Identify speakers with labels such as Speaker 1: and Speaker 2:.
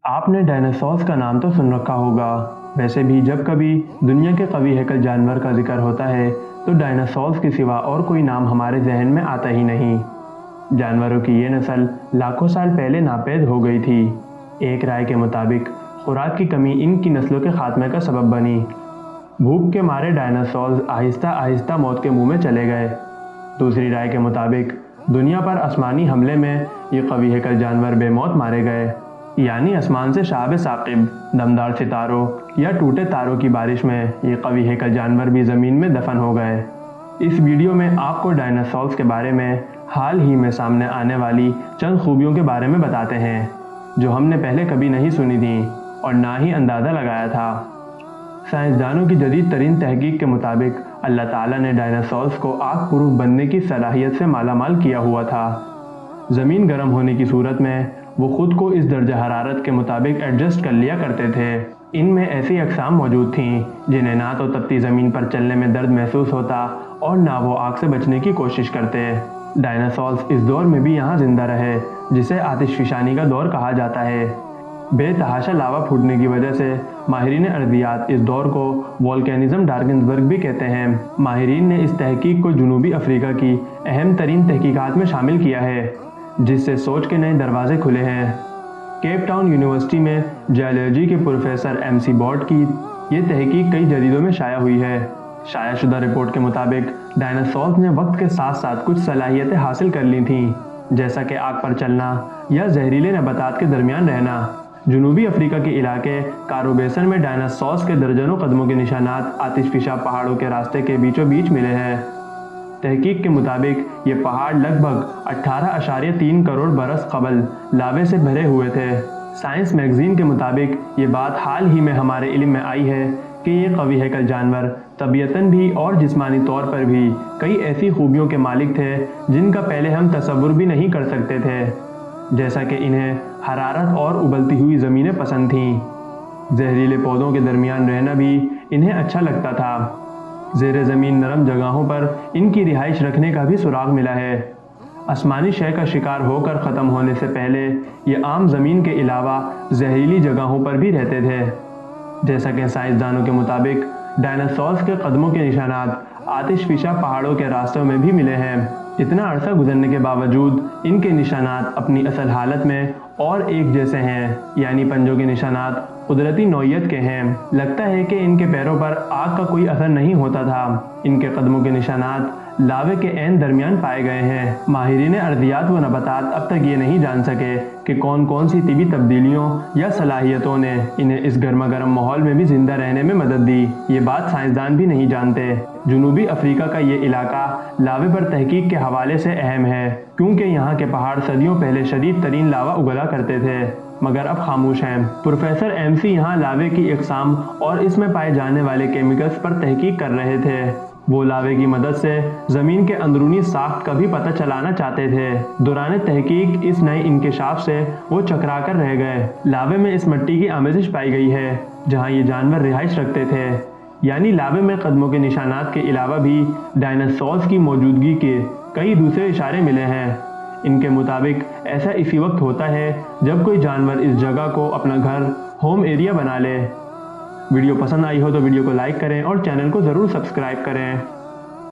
Speaker 1: आपने डायनासोर्स का नाम तो सुन रखा होगा। वैसे भी जब कभी दुनिया के कवी हैकल जानवर का जिक्र होता है तो डायनासोर्स के सिवा और कोई नाम हमारे जहन में आता ही नहीं। जानवरों की ये नस्ल लाखों साल पहले नापैद हो गई थी। एक राय के मुताबिक खुराक की कमी इनकी नस्लों के खात्मे का सबब बनी। भूख के मारे डायनासोर्स आहिस्ता आहिस्ता मौत के मुंह में चले गए। दूसरी राय के मुताबिक दुनिया पर आसमानी हमले में ये कवी हैकल जानवर बेमौत मारे गए, यानी आसमान से शहाब साकिब, दमदार सितारों या टूटे तारों की बारिश में ये कवी हैकल जानवर भी ज़मीन में दफन हो गए। इस वीडियो में आपको डायनासोर्स के बारे में हाल ही में सामने आने वाली चंद खूबियों के बारे में बताते हैं जो हमने पहले कभी नहीं सुनी थी और ना ही अंदाज़ा लगाया था। साइंसदानों की जदीद तरीन तहकीक के मुताबिक अल्लाह ताला ने डायनासोर्स को आग प्रूफ बनने की सलाहियत से मालामाल किया हुआ था। ज़मीन गर्म होने की सूरत में वो खुद को इस दर्जा हरारत के मुताबिक एडजस्ट कर लिया करते थे। इनमें ऐसी अक़साम मौजूद थीं जिन्हें ना तो तपती ज़मीन पर चलने में दर्द महसूस होता और ना वो आग से बचने की कोशिश करते। डायनासोर्स इस दौर में भी यहाँ ज़िंदा रहे जिसे आतिशफ़शानी का दौर कहा जाता है। बेतहाशा लावा फूटने की वजह से माहिरीन अर्दियात इस दौर को वोल्केनिज़म डार्किंसबर्ग भी कहते हैं। माहिरीन ने इस तहकीक को जनूबी अफ्रीका की अहम तरीन तहकीकात में शामिल किया है, जिससे सोच के नए दरवाजे खुले हैं। केप टाउन यूनिवर्सिटी में जियोलॉजी के प्रोफेसर MC बॉट की ये तहकीक कई जरीदों में शाया हुई है। शायाशुदा रिपोर्ट के मुताबिक डायनासोर्स ने वक्त के साथ साथ कुछ सलाहियतें हासिल कर ली थीं, जैसा कि आग पर चलना या जहरीले नबातात के दरमियान रहना। जनूबी अफ्रीका के इलाके कारो बेसन में डायनासोर्स के दर्जनों कदमों के निशानात आतिशफ़िशा पहाड़ों के रास्ते के बीचों बीच मिले हैं। तहकीक के मुताबिक ये पहाड़ लगभग 18.3 करोड़ बरस कबल लावे से भरे हुए थे। साइंस मैगजीन के मुताबिक ये बात हाल ही में हमारे इल्म में आई है कि ये कवी हैकल जानवर तबीयतन भी और जिस्मानी तौर पर भी कई ऐसी खूबियों के मालिक थे जिनका पहले हम तसव्वुर भी नहीं कर सकते थे, जैसा कि इन्हें हरारत और उबलती हुई ज़मीनें पसंद थीं। जहरीले पौधों के दरमियान रहना भी इन्हें अच्छा लगता था। ज़ेरे ज़मीन नरम जगहों पर इनकी रिहाइश रखने का भी सुराग मिला है। आसमानी शय का शिकार होकर ख़त्म होने से पहले ये आम ज़मीन के अलावा जहरीली जगहों पर भी रहते थे। जैसा कि साइंसदानों के मुताबिक डायनासोर्स के कदमों के निशानात आतिशफ़िशा पहाड़ों के रास्तों में भी मिले हैं। इतना अरसा गुजरने के बावजूद इनके निशानात अपनी असल हालत में और एक जैसे हैं, यानी पंजों के निशानात कुदरती नौइयत के हैं। लगता है कि इनके पैरों पर आग का कोई असर नहीं होता था। इनके कदमों के निशानात लावे के ऐन दरमियान पाए गए हैं। माहिरीन अर्दियात व नबातात अब तक ये नहीं जान सके कि कौन कौन सी तिबी तब्दीलियों या सलाहियतों ने इन्हें इस गर्मा गर्म माहौल में भी जिंदा रहने में मदद दी। ये बात साइंसदान भी नहीं जानते। जनूबी अफ्रीका का ये इलाका लावे पर तहकीक के हवाले से अहम है, क्योंकि यहाँ के पहाड़ सदियों पहले शदीद तरीन लावा उगला करते थे मगर अब खामोश हैं। प्रोफेसर MC यहाँ लावे की अक़साम और इसमें पाए जाने वाले केमिकल्स पर तहकीक कर रहे थे। वो लावे की मदद से ज़मीन के अंदरूनी साख्त का भी पता चलाना चाहते थे। दौरान तहकीक इस नए इंकशाफ से वो चकरा कर रह गए। लावे में इस मिट्टी की आमेज़िश पाई गई है जहाँ ये जानवर रिहाइश रखते थे, यानी लावे में कदमों के निशानात के अलावा भी डायनासोर्स की मौजूदगी के कई दूसरे इशारे मिले हैं। इनके मुताबिक ऐसा इसी वक्त होता है जब कोई जानवर इस जगह को अपना घर, होम एरिया बना ले। वीडियो पसंद आई हो तो वीडियो को लाइक करें और चैनल को ज़रूर सब्सक्राइब करें।